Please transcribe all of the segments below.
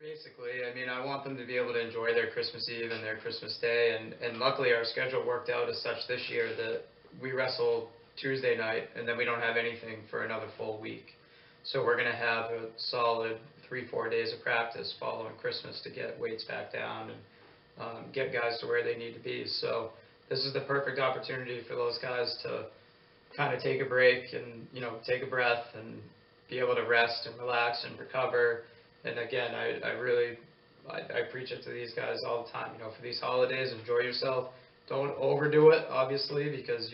Basically, I mean, I want them to be able to enjoy their Christmas Eve and their Christmas Day, and luckily our schedule worked out as such this year that we wrestle Tuesday night, and then we don't have anything for another full week. So we're going to have a solid 3-4 days of practice following Christmas to get weights back down and get guys to where they need to be. So this is the perfect opportunity for those guys to kind of take a break and, take a breath and be able to rest and relax and recover. And again, I preach it to these guys all the time. For these holidays, enjoy yourself. Don't overdo it, obviously, because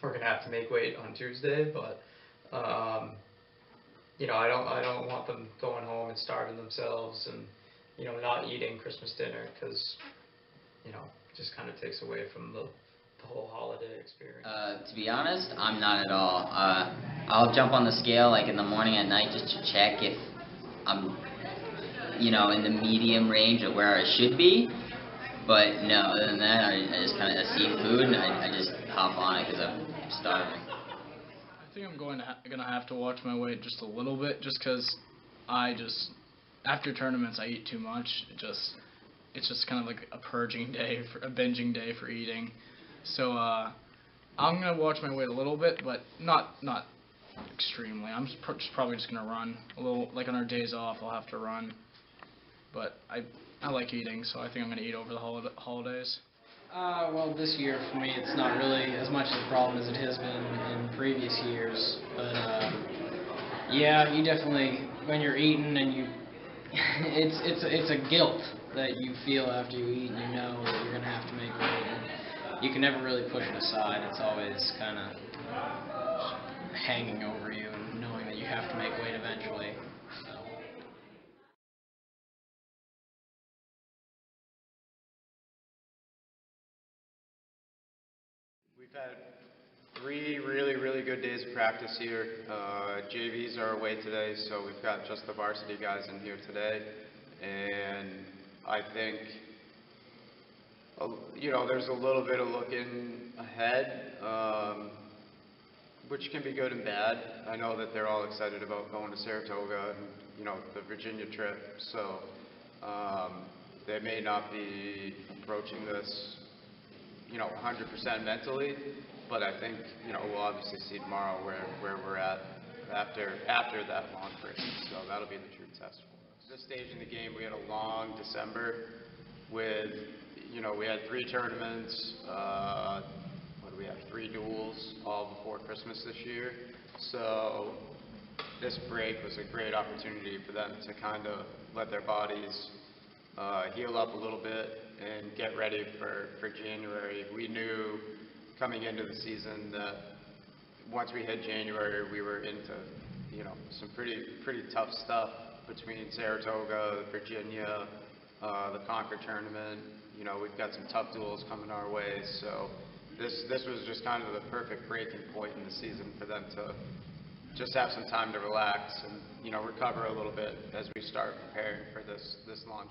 we're gonna have to make weight on Tuesday. But I don't want them going home and starving themselves and not eating Christmas dinner because it just kind of takes away from the whole holiday experience. To be honest, I'm not at all. I'll jump on the scale like in the morning and night just to check if I'm, in the medium range of where I should be. But no, other than that, I just kind of see food and I just hop on it because I'm starving. I think I'm gonna have to watch my weight just a little bit, just because after tournaments I eat too much. It's just kind of like a purging day, a binging day for eating. So I'm gonna watch my weight a little bit, but not extremely. I'm probably just gonna run a little. Like on our days off, I'll have to run. But I like eating, so I think I'm gonna eat over the holidays. Well, this year for me, it's not really as much of a problem as it has been in previous years. But yeah, you definitely, when you're eating and it's a guilt that you feel after you eat, and you know that you're gonna have to make weight. And you can never really push it aside. It's always kind of hanging over you, and knowing that you have to make weight eventually. We've had 3 really good days of practice here. JVs are away today, so we've got just the varsity guys in here today. And I think, there's a little bit of looking ahead, which can be good and bad. I know that they're all excited about going to Saratoga and, the Virginia trip. So they may not be approaching this 100% mentally, but I think, we'll obviously see tomorrow where we're at after that long break. So that'll be the true test for us. This stage in the game, we had a long December with, we had 3 tournaments, what do we have, 3 duels, all before Christmas this year. So this break was a great opportunity for them to kind of let their bodies heal up a little bit and get ready for January. We knew coming into the season that once we hit January, we were into, some pretty tough stuff between Saratoga, Virginia, the Concord tournament. We've got some tough duels coming our way. So this was just kind of the perfect breaking point in the season for them to just have some time to relax and, recover a little bit as we start preparing for this launch.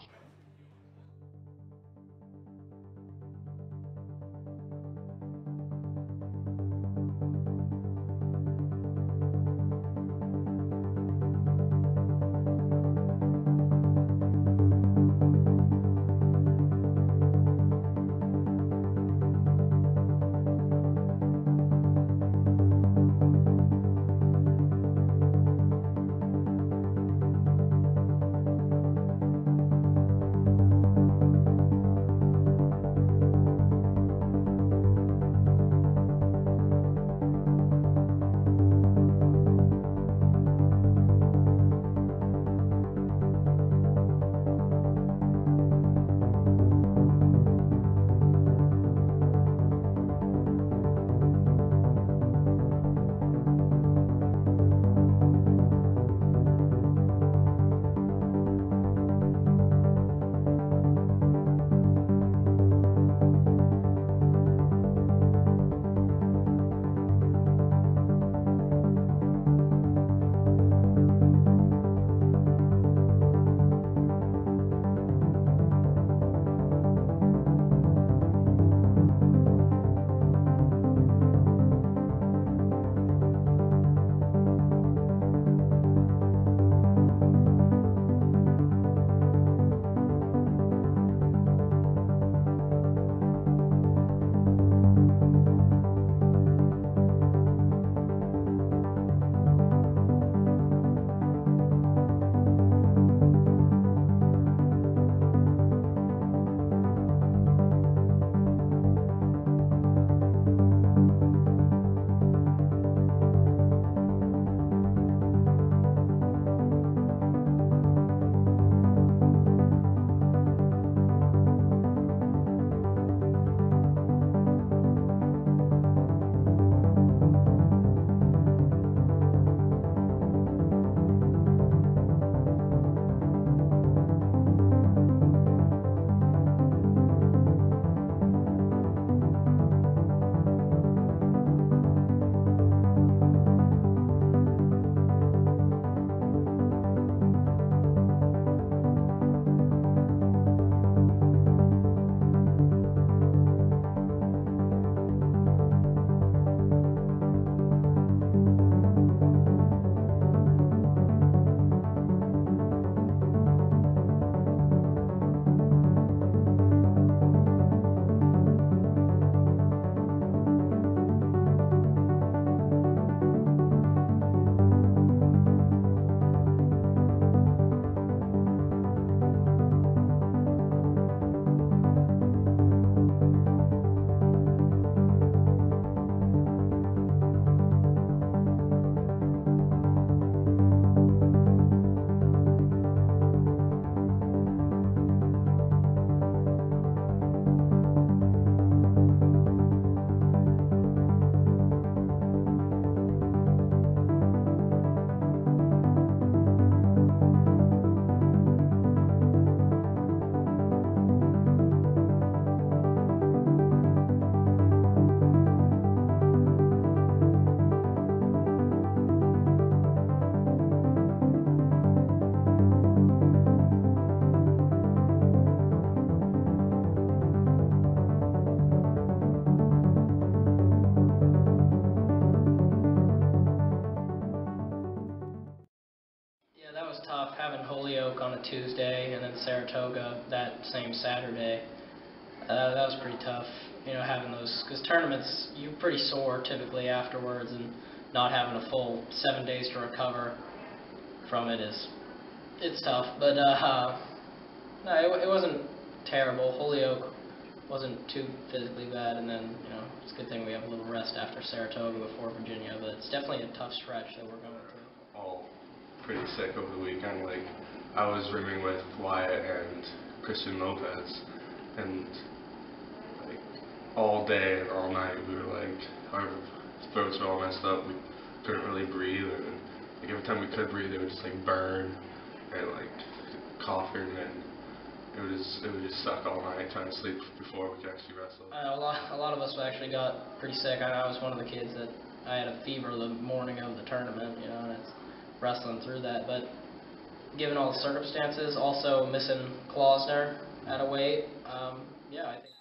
Tuesday, and then Saratoga that same Saturday. That was pretty tough, having those, because tournaments, you're pretty sore typically afterwards, and not having a full 7 days to recover from it's tough. But no, it wasn't terrible. Holyoke wasn't too physically bad, and then it's a good thing we have a little rest after Saratoga before Virginia. But it's definitely a tough stretch that we're going through. All pretty sick over the weekend. Like, I was rooming with Wyatt and Christian Lopez, and like all day and all night we were like, our throats were all messed up. We couldn't really breathe, and like every time we could breathe, it would just like burn and like coughing, and it would just suck all night trying to sleep before we could actually wrestle. A lot of us actually got pretty sick. I was one of the kids that I had a fever the morning of the tournament, and it's wrestling through that. But given all the circumstances, also missing Klausner at a weight, yeah, I think.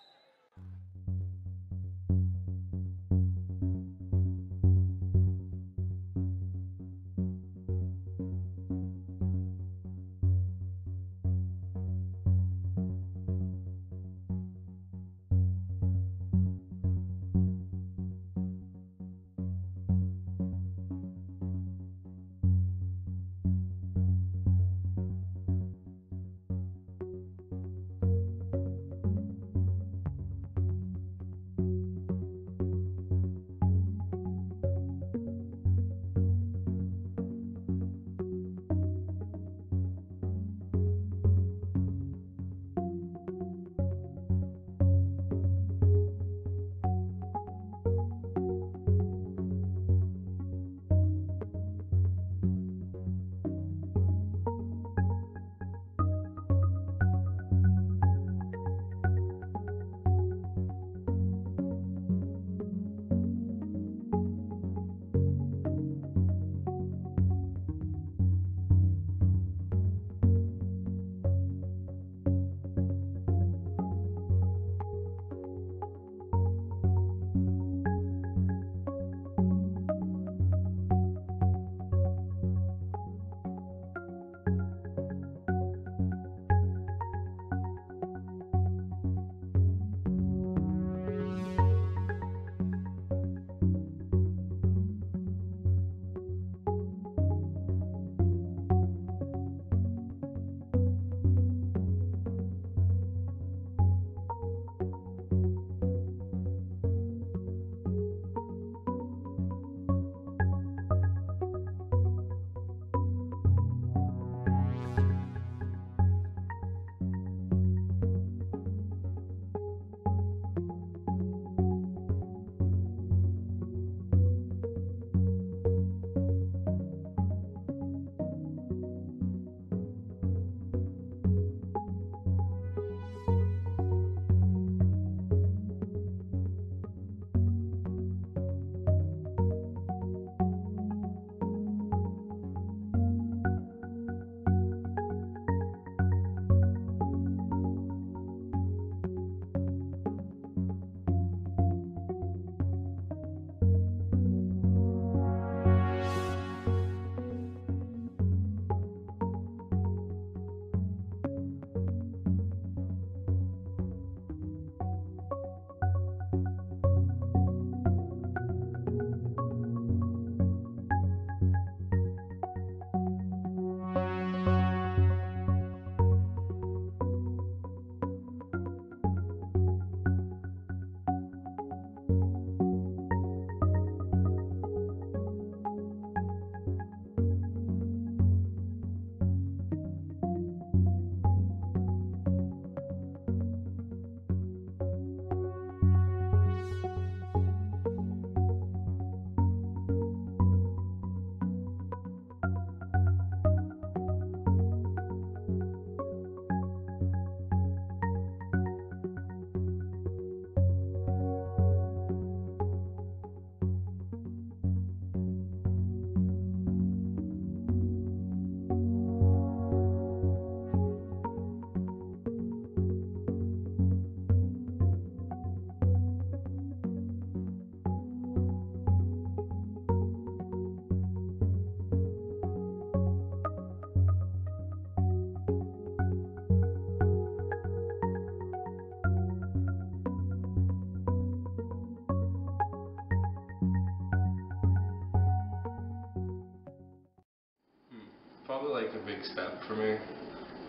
probably like a big step for me.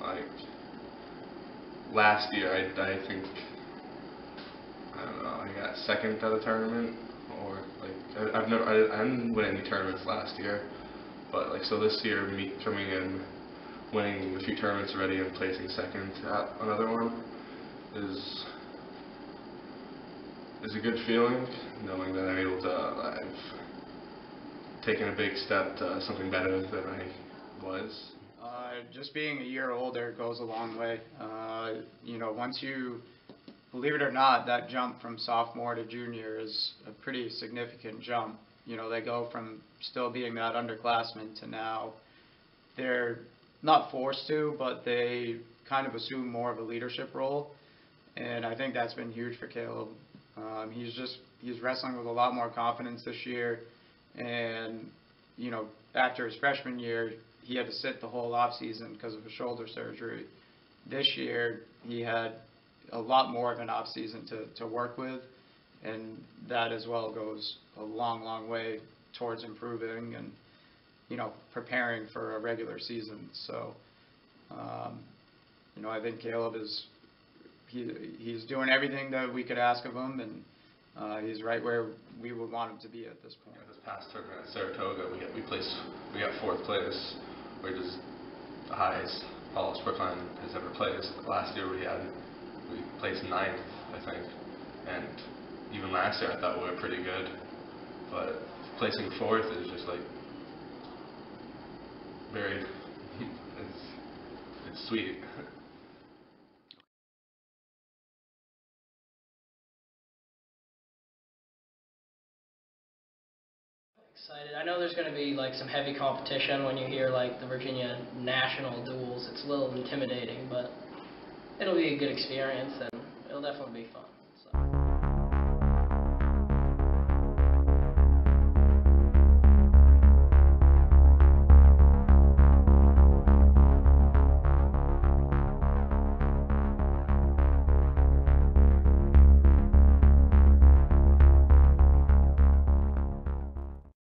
Like last year, I think I don't know, I got second at a tournament, or like I didn't win any tournaments last year, but like so this year, me coming in, winning a few tournaments already and placing second at another one is a good feeling, knowing that I'm able to, I've taken a big step to something better than I was. Just being a year older goes a long way. You know, once you, believe it or not, that jump from sophomore to junior is a pretty significant jump. You know, they go from still being that underclassman to now they're not forced to, but they kind of assume more of a leadership role, and I think that's been huge for Caleb. He's wrestling with a lot more confidence this year, and you know, after his freshman year, he had to sit the whole off season because of a shoulder surgery. This year, he had a lot more of an off season to work with, and that as well goes a long way towards improving and, you know, preparing for a regular season. So, you know, I think Caleb is he's doing everything that we could ask of him, and he's right where we would want him to be at this point. Yeah, this past tournament at Saratoga, we got fourth place, which is the highest Hollis Brookline has ever placed. Last year we placed ninth, I think, and even last year I thought we were pretty good, but placing fourth is just like very it's sweet. Excited. I know there's going to be like some heavy competition when you hear like the Virginia national duels. It's a little intimidating, but it'll be a good experience and it'll definitely be fun.